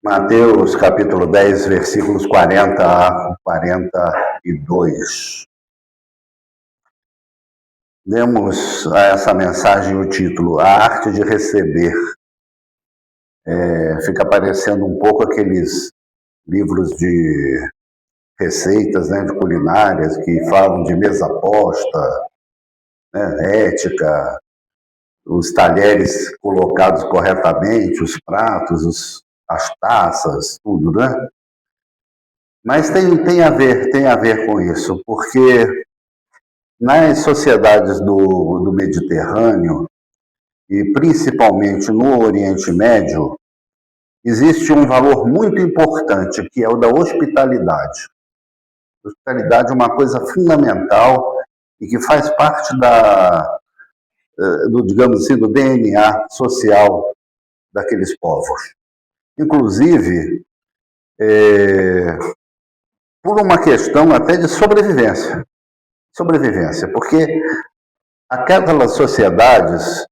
Mateus capítulo 10, versículos 40 a 42. Demos a essa mensagem o título, A Arte de Receber. Fica parecendo um pouco aqueles livros de receitas, né, de culinárias, que falam de mesa posta, né, ética, os talheres colocados corretamente, os pratos, as taças, tudo, né? Mas tem a ver com isso, porque nas sociedades do Mediterrâneo, e principalmente no Oriente Médio, existe um valor muito importante, que é o da hospitalidade. A hospitalidade é uma coisa fundamental e que faz parte digamos assim, do DNA social daqueles povos. Inclusive, por uma questão até de sobrevivência. Porque aquelas sociedades,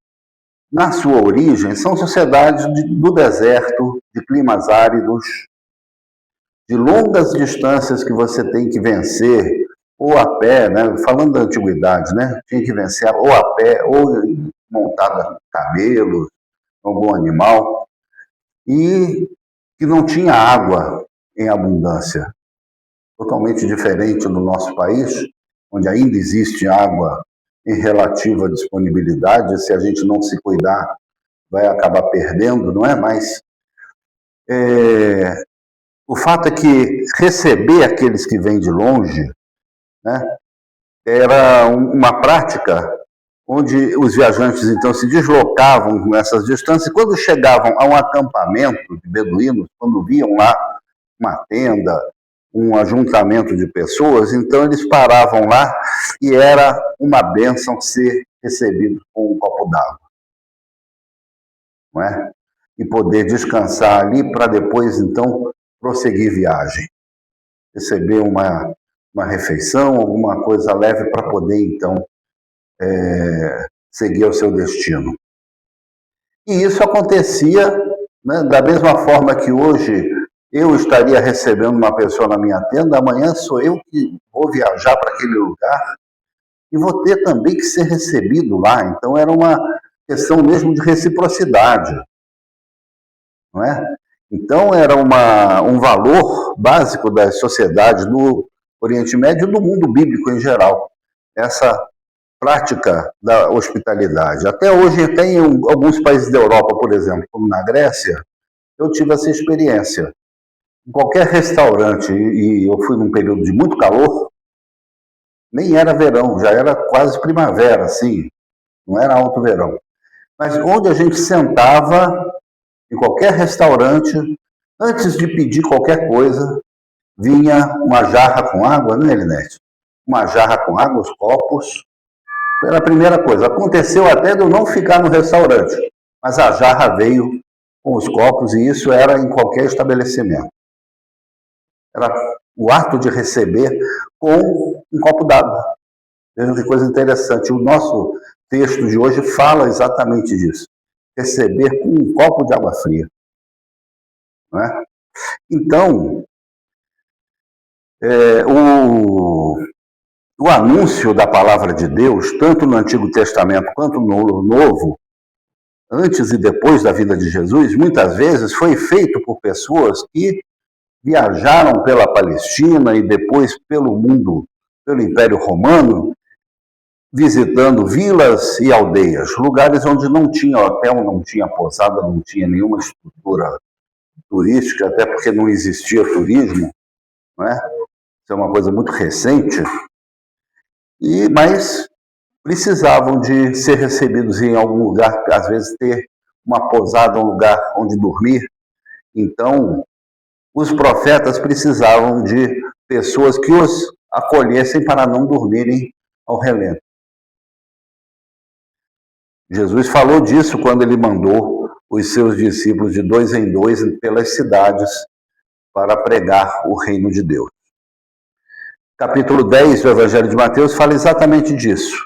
na sua origem, são sociedades do deserto, de climas áridos, de longas distâncias que você tem que vencer, ou a pé, né? Falando da antiguidade, né? Tinha que vencer ou a pé, ou montado em camelos, algum animal, e que não tinha água em abundância. Totalmente diferente do nosso país, onde ainda existe água em relativa disponibilidade, se a gente não se cuidar, vai acabar perdendo, não é? Mas o fato é que receber aqueles que vêm de longe, né, era uma prática onde os viajantes, então, se deslocavam nessas distâncias, e quando chegavam a um acampamento de beduínos, quando viam lá uma tenda, um ajuntamento de pessoas, então eles paravam lá e era uma bênção ser recebido com um copo d'água, não é? E poder descansar ali para depois, então, prosseguir viagem. Receber uma refeição, alguma coisa leve para poder, então, seguir ao seu destino. E isso acontecia, né, da mesma forma que hoje eu estaria recebendo uma pessoa na minha tenda, amanhã sou eu que vou viajar para aquele lugar e vou ter também que ser recebido lá. Então era uma questão mesmo de reciprocidade, não é? Então era um valor básico das sociedades do Oriente Médio e do mundo bíblico em geral, essa prática da hospitalidade. Até hoje, tem alguns países da Europa, por exemplo, como na Grécia, eu tive essa experiência. Em qualquer restaurante, e eu fui num período de muito calor, nem era verão, já era quase primavera, assim, não era alto verão. Mas onde a gente sentava, em qualquer restaurante, antes de pedir qualquer coisa, vinha uma jarra com água, né, Elinete? Uma jarra com água, os copos. Era a primeira coisa. Aconteceu até de eu não ficar no restaurante, mas a jarra veio com os copos, e isso era em qualquer estabelecimento. Era o ato de receber com um copo d'água. Vejam que coisa interessante. O nosso texto de hoje fala exatamente disso. Receber com um copo de água fria. Não é? Então, o anúncio da palavra de Deus, tanto no Antigo Testamento quanto no Novo, antes e depois da vinda de Jesus, muitas vezes foi feito por pessoas que viajaram pela Palestina e depois pelo mundo, pelo Império Romano, visitando vilas e aldeias, lugares onde não tinha hotel, não tinha pousada, não tinha nenhuma estrutura turística, até porque não existia turismo, não é? Isso é uma coisa muito recente, mas precisavam de ser recebidos em algum lugar, às vezes ter uma pousada, um lugar onde dormir. Então, os profetas precisavam de pessoas que os acolhessem para não dormirem ao relento. Jesus falou disso quando ele mandou os seus discípulos de 2 em 2 pelas cidades para pregar o reino de Deus. Capítulo 10 do Evangelho de Mateus fala exatamente disso.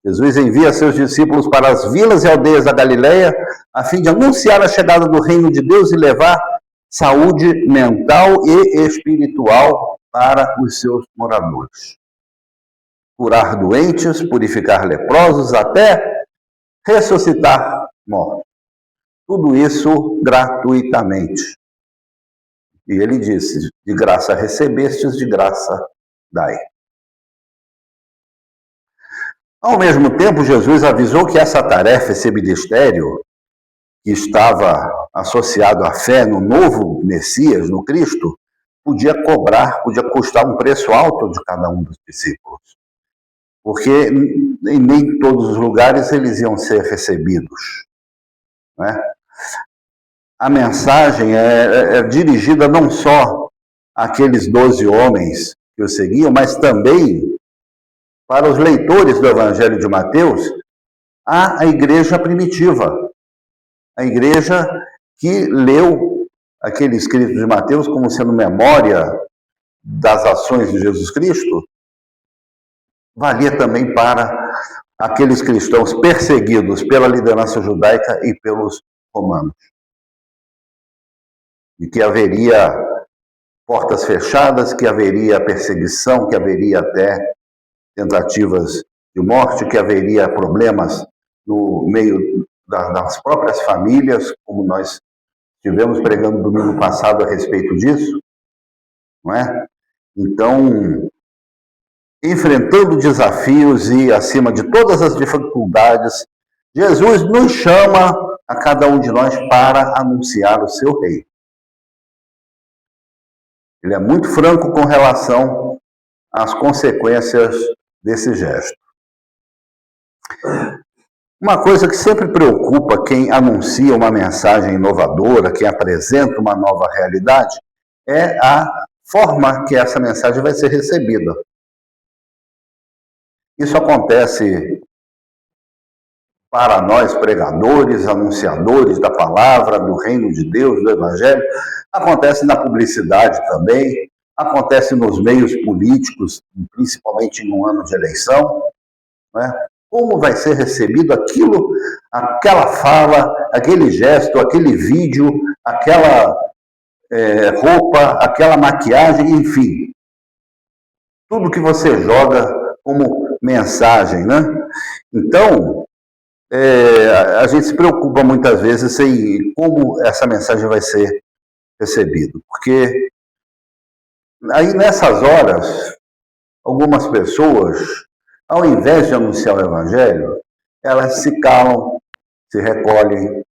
Jesus envia seus discípulos para as vilas e aldeias da Galileia a fim de anunciar a chegada do reino de Deus e levar saúde mental e espiritual para os seus moradores. Curar doentes, purificar leprosos, até ressuscitar mortos. Tudo isso gratuitamente. E ele disse, de graça recebestes, de graça dai. Ao mesmo tempo, Jesus avisou que essa tarefa, esse ministério, que estava associado à fé no novo Messias, no Cristo, podia custar um preço alto de cada um dos discípulos. Porque em nem todos os lugares eles iam ser recebidos. Né? A mensagem é dirigida não só àqueles 12 homens que o seguiam, mas também para os leitores do Evangelho de Mateus, a igreja primitiva. A igreja que leu aquele escrito de Mateus como sendo memória das ações de Jesus Cristo, valia também para aqueles cristãos perseguidos pela liderança judaica e pelos romanos. E que haveria portas fechadas, que haveria perseguição, que haveria até tentativas de morte, que haveria problemas no meio das próprias famílias, como nós estivemos pregando domingo passado a respeito disso, não é? Então, enfrentando desafios e acima de todas as dificuldades, Jesus nos chama a cada um de nós para anunciar o seu reino. Ele é muito franco com relação às consequências desse gesto. Uma coisa que sempre preocupa quem anuncia uma mensagem inovadora, quem apresenta uma nova realidade, é a forma que essa mensagem vai ser recebida. Isso acontece para nós, pregadores, anunciadores da palavra, do reino de Deus, do Evangelho, acontece na publicidade também, acontece nos meios políticos, principalmente em um ano de eleição, né? Como vai ser recebido aquilo, aquela fala, aquele gesto, aquele vídeo, aquela roupa, aquela maquiagem, enfim. Tudo que você joga como mensagem, né? Então, a gente se preocupa muitas vezes em como essa mensagem vai ser recebida. Porque aí nessas horas, algumas pessoas, ao invés de anunciar o Evangelho, elas se calam, se recolhem,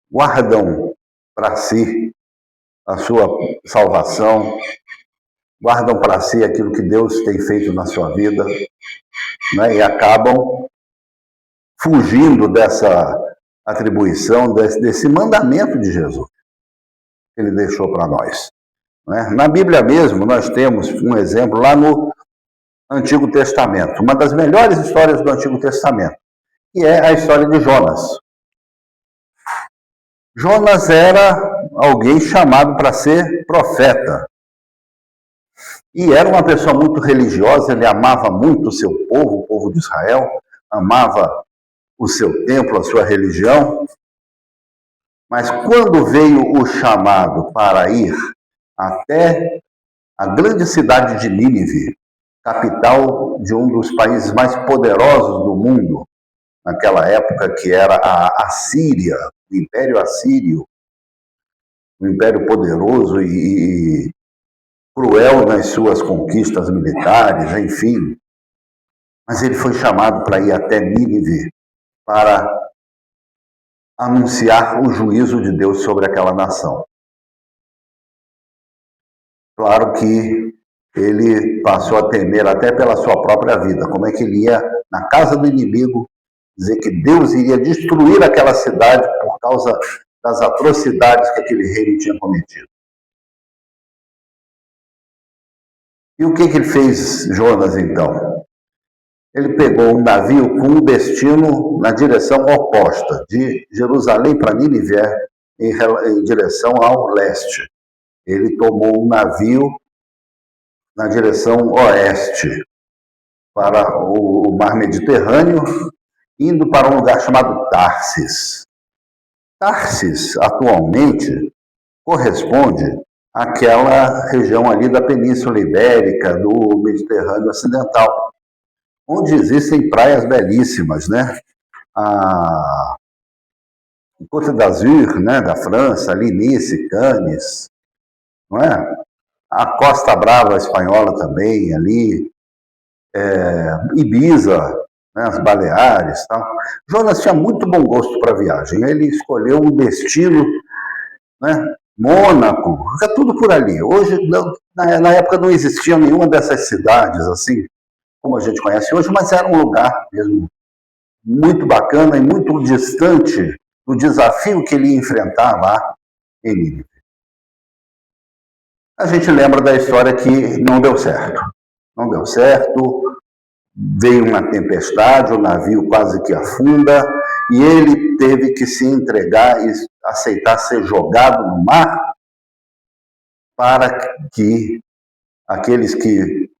guardam para si a sua salvação, guardam para si aquilo que Deus tem feito na sua vida, né? E acabam fugindo dessa atribuição, desse mandamento de Jesus que ele deixou para nós. Né? Na Bíblia mesmo, nós temos um exemplo lá no Antigo Testamento, uma das melhores histórias do Antigo Testamento, que é a história de Jonas. Jonas era alguém chamado para ser profeta. E era uma pessoa muito religiosa, ele amava muito o seu povo, o povo de Israel, amava o seu templo, a sua religião. Mas quando veio o chamado para ir até a grande cidade de Nínive, capital de um dos países mais poderosos do mundo, naquela época, que era a Assíria, o Império Assírio, um império poderoso e cruel nas suas conquistas militares, enfim. Mas ele foi chamado para ir até Nínive para anunciar o juízo de Deus sobre aquela nação. Claro que ele passou a temer até pela sua própria vida. Como é que ele ia na casa do inimigo dizer que Deus iria destruir aquela cidade por causa das atrocidades que aquele reino tinha cometido? E o que ele fez, Jonas, então? Ele pegou um navio com um destino na direção oposta, de Jerusalém para Nínive, em direção ao leste. Ele tomou um navio na direção oeste, para o mar Mediterrâneo, indo para um lugar chamado Tarsis. Tarsis, atualmente, corresponde àquela região ali da Península Ibérica, do Mediterrâneo Ocidental, onde existem praias belíssimas, né? A Côte d'Azur, né, da França, ali Nice, Cannes, não é? A Costa Brava espanhola também, ali, Ibiza, né, as Baleares, tal. Jonas tinha muito bom gosto para viagem. Ele escolheu um destino, né, Mônaco, fica tudo por ali. Hoje, na época não existia nenhuma dessas cidades assim, como a gente conhece hoje, mas era um lugar mesmo muito bacana e muito distante do desafio que ele ia enfrentar lá em Nínive. A gente lembra da história que não deu certo. Não deu certo, veio uma tempestade, o navio quase que afunda, e ele teve que se entregar e aceitar ser jogado no mar para que aqueles que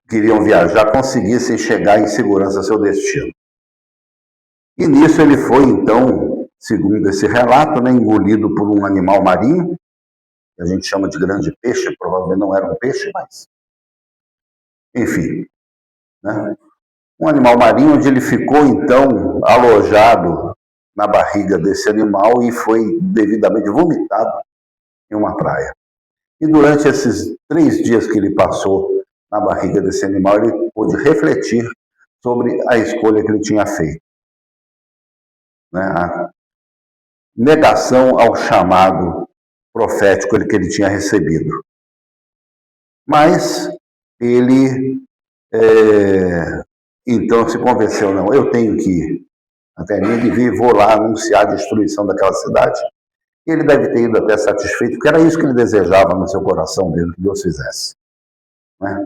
queriam viajar conseguissem chegar em segurança ao seu destino. E nisso ele foi, então, segundo esse relato, né, engolido por um animal marinho, que a gente chama de grande peixe, provavelmente não era um peixe, mas... Enfim, né? Um animal marinho onde ele ficou, então, alojado na barriga desse animal e foi devidamente vomitado em uma praia. E durante esses 3 dias que ele passou na barriga desse animal, ele pôde refletir sobre a escolha que ele tinha feito. Né? A negação ao chamado profético que ele tinha recebido. Mas ele, então, se convenceu, não, eu tenho que ir até Nínive e vou lá anunciar a destruição daquela cidade. Ele deve ter ido até satisfeito, porque era isso que ele desejava no seu coração mesmo, que Deus fizesse. Né?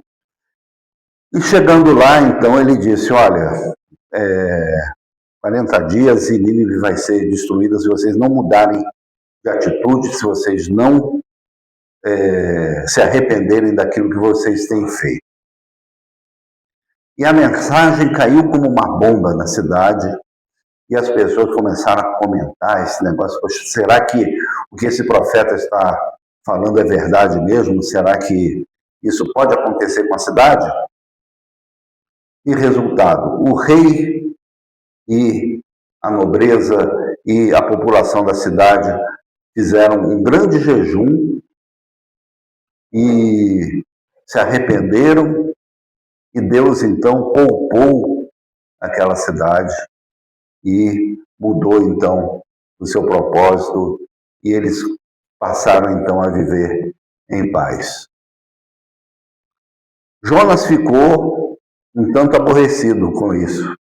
E chegando lá, então, ele disse, olha, 40 dias e Nínive vai ser destruída se vocês não mudarem de atitude, se vocês não se arrependerem daquilo que vocês têm feito. E a mensagem caiu como uma bomba na cidade, e as pessoas começaram a comentar esse negócio. Poxa, será que o que esse profeta está falando é verdade mesmo? Será que isso pode acontecer com a cidade? E resultado, o rei e a nobreza e a população da cidade fizeram um grande jejum e se arrependeram, e Deus então poupou aquela cidade e mudou então o seu propósito, e eles passaram então a viver em paz. Jonas ficou um tanto aborrecido com isso.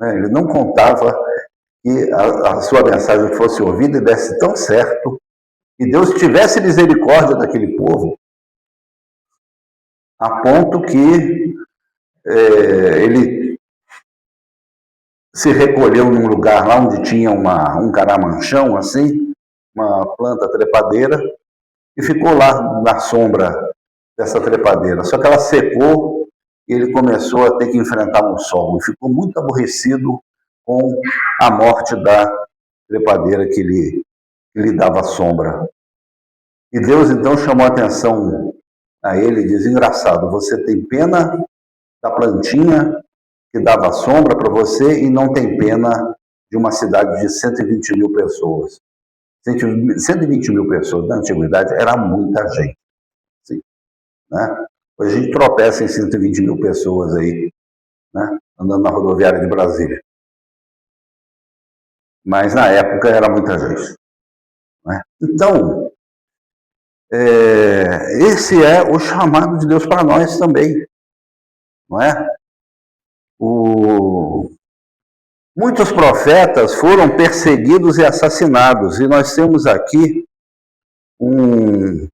Ele não contava que a sua mensagem fosse ouvida e desse tão certo, que Deus tivesse misericórdia daquele povo, a ponto que ele se recolheu num lugar lá onde tinha um caramanchão, assim, uma planta trepadeira, e ficou lá na sombra dessa trepadeira. Só que ela secou e ele começou a ter que enfrentar um sol, e ficou muito aborrecido com a morte da trepadeira que lhe dava sombra. E Deus então chamou a atenção a ele e diz, engraçado, você tem pena da plantinha que dava sombra para você e não tem pena de uma cidade de 120 mil pessoas. 120 mil pessoas na antiguidade era muita gente. Assim, né? Hoje a gente tropeça em 120 mil pessoas aí, né? Andando na rodoviária de Brasília. Mas na época era muita gente. Né? Então, esse é o chamado de Deus para nós também. Não é? Muitos profetas foram perseguidos e assassinados, e nós temos aqui um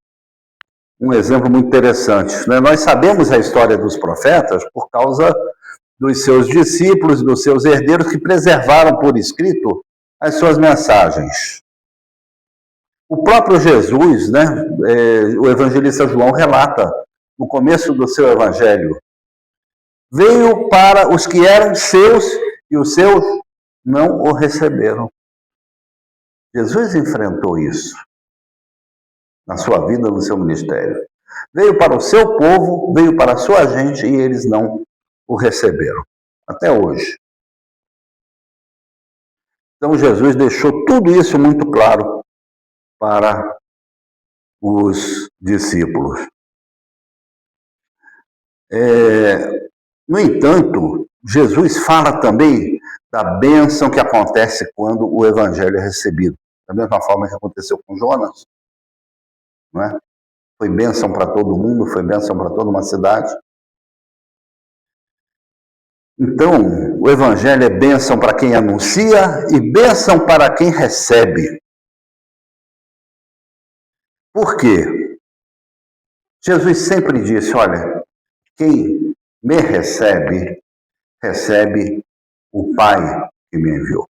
exemplo muito interessante. Né? Nós sabemos a história dos profetas por causa dos seus discípulos, dos seus herdeiros, que preservaram por escrito as suas mensagens. O próprio Jesus, né, o evangelista João relata, no começo do seu evangelho, veio para os que eram seus e os seus não o receberam. Jesus enfrentou isso. na sua vida, no seu ministério. Veio para o seu povo, veio para a sua gente e eles não o receberam. Até hoje. Então Jesus deixou tudo isso muito claro para os discípulos. No entanto, Jesus fala também da bênção que acontece quando o evangelho é recebido. Da mesma forma que aconteceu com Jonas, não é? Foi bênção para todo mundo, foi bênção para toda uma cidade. Então, o evangelho é bênção para quem anuncia e bênção para quem recebe. Por quê? Jesus sempre disse, olha, quem me recebe, recebe o Pai que me enviou.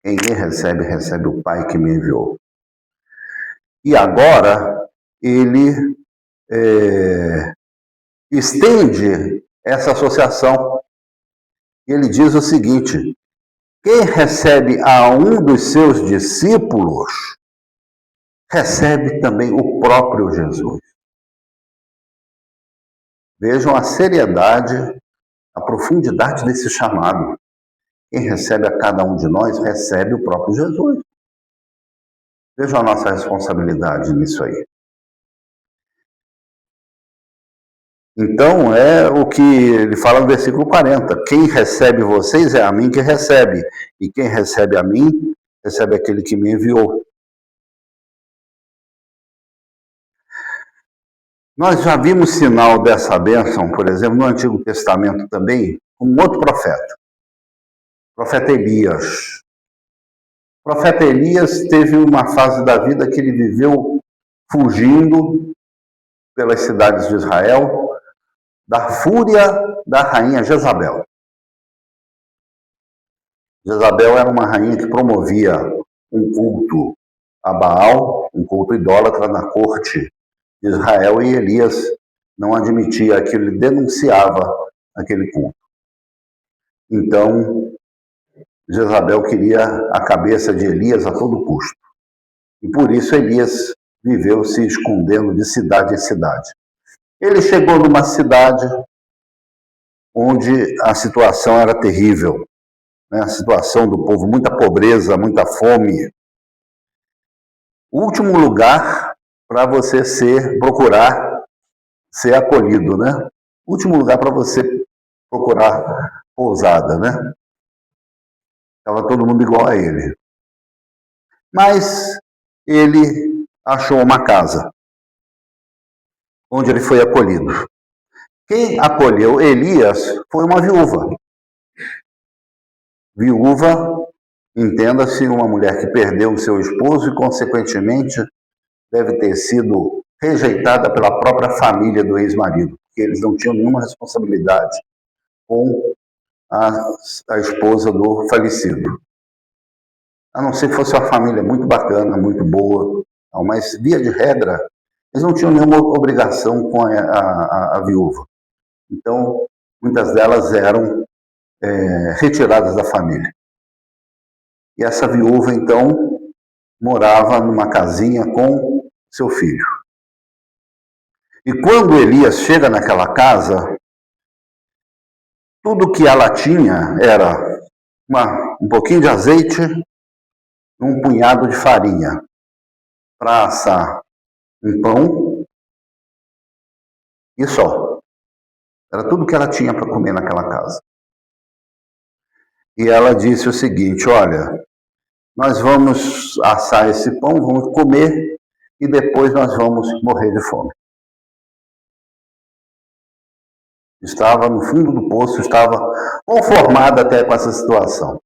Quem me recebe, recebe o Pai que me enviou. E agora, ele estende essa associação. Ele diz o seguinte, quem recebe a um dos seus discípulos, recebe também o próprio Jesus. Vejam a seriedade, a profundidade desse chamado. Quem recebe a cada um de nós, recebe o próprio Jesus. Vejam a nossa responsabilidade nisso aí. Então, é o que ele fala no versículo 40. Quem recebe vocês é a mim que recebe. E quem recebe a mim, recebe aquele que me enviou. Nós já vimos sinal dessa bênção, por exemplo, no Antigo Testamento também, com um outro profeta. O profeta Elias. O profeta Elias teve uma fase da vida que ele viveu fugindo pelas cidades de Israel, da fúria da rainha Jezabel. Jezabel era uma rainha que promovia um culto a Baal, um culto idólatra na corte de Israel, e Elias não admitia aquilo, ele denunciava aquele culto. Então, Jezabel queria a cabeça de Elias a todo custo. E por isso Elias viveu se escondendo de cidade em cidade. Ele chegou numa cidade onde a situação era terrível, né? A situação do povo, muita pobreza, muita fome. O último lugar para você procurar ser acolhido, né? O último lugar para você procurar pousada, né? Estava todo mundo igual a ele. Mas ele achou uma casa onde ele foi acolhido. Quem acolheu Elias foi uma viúva. Viúva, entenda-se, uma mulher que perdeu o seu esposo e, consequentemente, deve ter sido rejeitada pela própria família do ex-marido, porque eles não tinham nenhuma responsabilidade com a esposa do falecido. A não ser que fosse uma família muito bacana, muito boa, mas, via de regra, eles não tinham nenhuma obrigação com a viúva. Então, muitas delas eram retiradas da família. E essa viúva, então, morava numa casinha com seu filho. E quando Elias chega naquela casa, tudo que ela tinha era um pouquinho de azeite, um punhado de farinha para assar um pão e só. Era tudo que ela tinha para comer naquela casa. E ela disse o seguinte, olha, nós vamos assar esse pão, vamos comer e depois nós vamos morrer de fome. Estava no fundo do poço, estava conformada até com essa situação.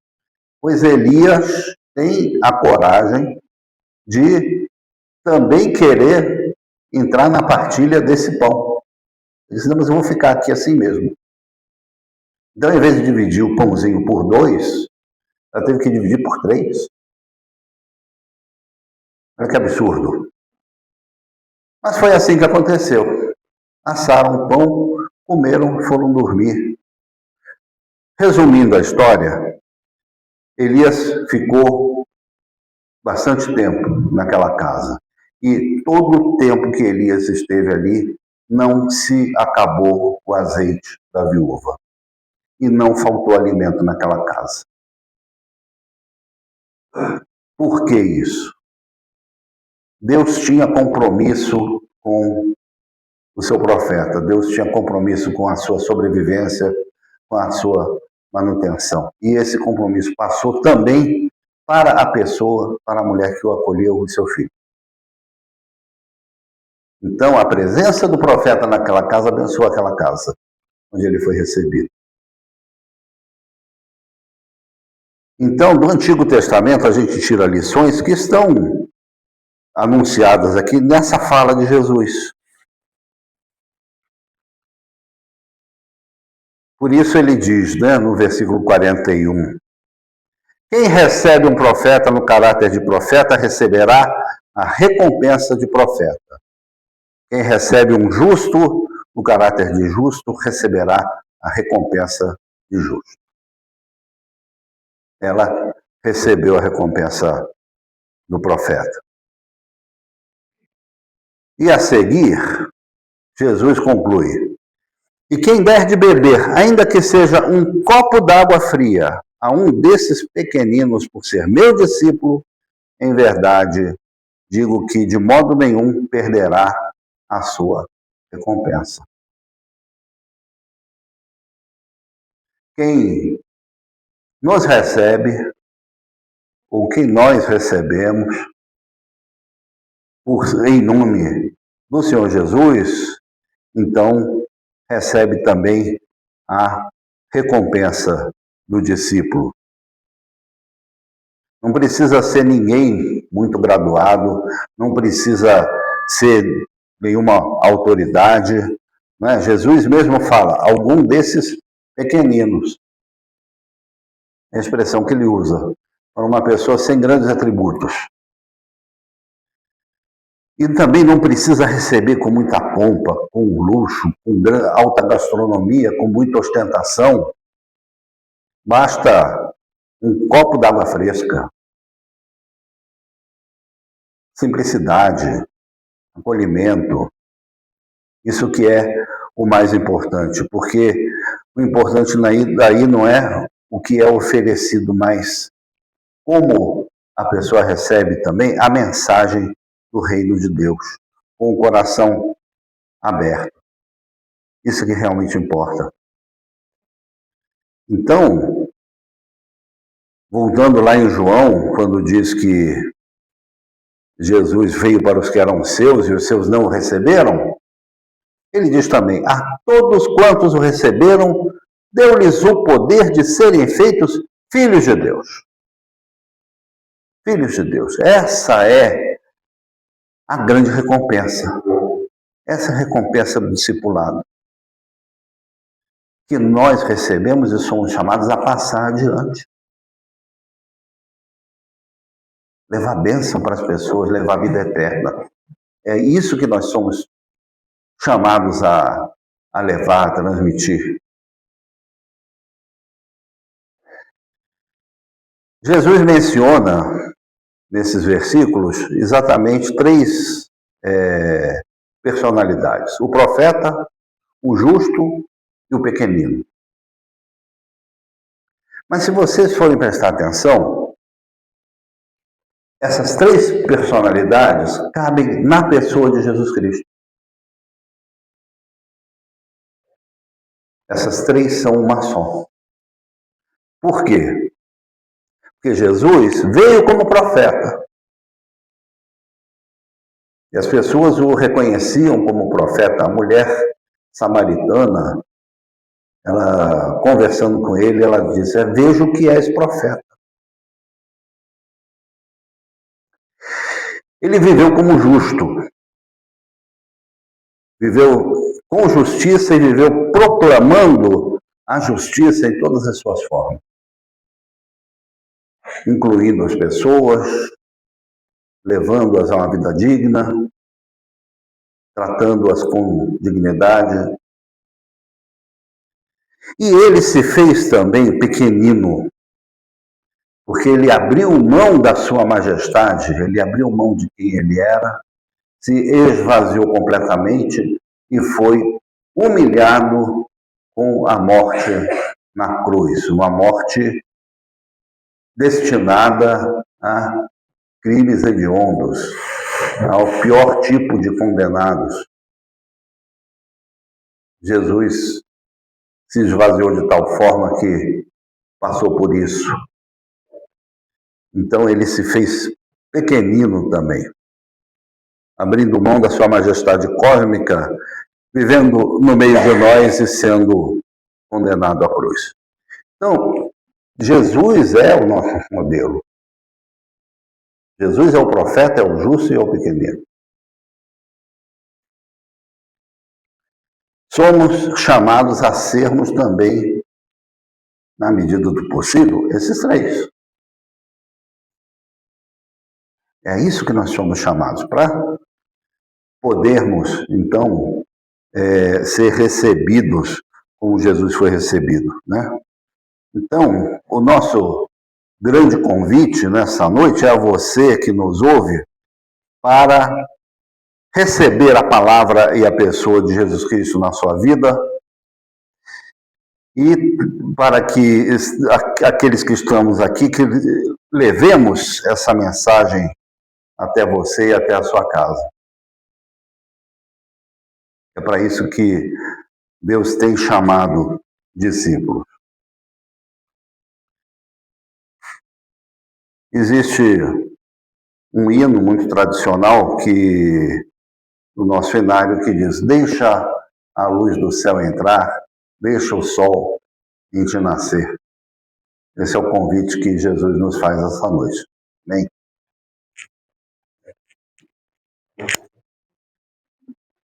Pois Elias tem a coragem de também querer entrar na partilha desse pão. Ele disse, não, mas eu vou ficar aqui assim mesmo. Então, em vez de dividir o pãozinho por 2, ela teve que dividir por 3. Olha que absurdo. Mas foi assim que aconteceu. Assaram o pão, comeram, foram dormir. Resumindo a história, Elias ficou bastante tempo naquela casa. E todo o tempo que Elias esteve ali, não se acabou o azeite da viúva. E não faltou alimento naquela casa. Por que isso? Deus tinha compromisso com o seu profeta. Deus tinha compromisso com a sua sobrevivência, com a sua manutenção. E esse compromisso passou também para a pessoa, para a mulher que o acolheu, o seu filho. Então, a presença do profeta naquela casa abençoou aquela casa onde ele foi recebido. Então, do Antigo Testamento, a gente tira lições que estão anunciadas aqui nessa fala de Jesus. Por isso ele diz, no versículo 41, quem recebe um profeta no caráter de profeta receberá a recompensa de profeta. Quem recebe um justo no caráter de justo receberá a recompensa de justo. Ela recebeu a recompensa do profeta. E a seguir, Jesus conclui, e quem der de beber, ainda que seja um copo d'água fria, a um desses pequeninos por ser meu discípulo, em verdade, digo que de modo nenhum perderá a sua recompensa. Quem nos recebe, ou quem nós recebemos, em nome do Senhor Jesus, então recebe também a recompensa do discípulo. Não precisa ser ninguém muito graduado, não precisa ser nenhuma autoridade. Né? Jesus mesmo fala, algum desses pequeninos. É a expressão que ele usa para uma pessoa sem grandes atributos. E também não precisa receber com muita pompa, com luxo, com alta gastronomia, com muita ostentação. Basta um copo d'água fresca. Simplicidade, acolhimento. Isso que é o mais importante, porque o importante daí não é o que é oferecido, mas como a pessoa recebe também a mensagem do reino de Deus, com o coração aberto. Isso que realmente importa. Então, voltando lá em João, quando diz que Jesus veio para os que eram seus e os seus não o receberam, ele diz também, a todos quantos o receberam, deu-lhes o poder de serem feitos filhos de Deus. Filhos de Deus. Essa é a grande recompensa. Essa é a recompensa do discipulado. Que nós recebemos e somos chamados a passar adiante. Levar bênção para as pessoas, levar vida eterna. É isso que nós somos chamados a levar, a transmitir. Jesus menciona, nesses versículos, exatamente três personalidades. O profeta, o justo e o pequenino. Mas se vocês forem prestar atenção, essas três personalidades cabem na pessoa de Jesus Cristo. Essas três são uma só. Por quê? Porque Jesus veio como profeta. E as pessoas o reconheciam como profeta. A mulher samaritana, ela conversando com ele, ela disse, vejo que és profeta. Ele viveu como justo. Viveu com justiça e viveu proclamando a justiça em todas as suas formas. Incluindo as pessoas, levando-as a uma vida digna, tratando-as com dignidade. E ele se fez também pequenino, porque ele abriu mão da sua majestade, ele abriu mão de quem ele era, se esvaziou completamente e foi humilhado com a morte na cruz, uma morte destinada a crimes hediondos, ao pior tipo de condenados. Jesus se esvaziou de tal forma que passou por isso. Então ele se fez pequenino também, abrindo mão da sua majestade cósmica, vivendo no meio de nós e sendo condenado à cruz. Então, Jesus é o nosso modelo. Jesus é o profeta, é o justo e é o pequenino. Somos chamados a sermos também, na medida do possível, esses três. É isso que nós somos chamados, para podermos, então, ser recebidos como Jesus foi recebido, né? Então, o nosso grande convite nessa noite é a você que nos ouve para receber a palavra e a pessoa de Jesus Cristo na sua vida e para que aqueles que estamos aqui, que levemos essa mensagem até você e até a sua casa. É para isso que Deus tem chamado discípulos. Existe um hino muito tradicional no nosso cenário que diz: deixa a luz do céu entrar, deixa o sol em te nascer. Esse é o convite que Jesus nos faz essa noite. Amém?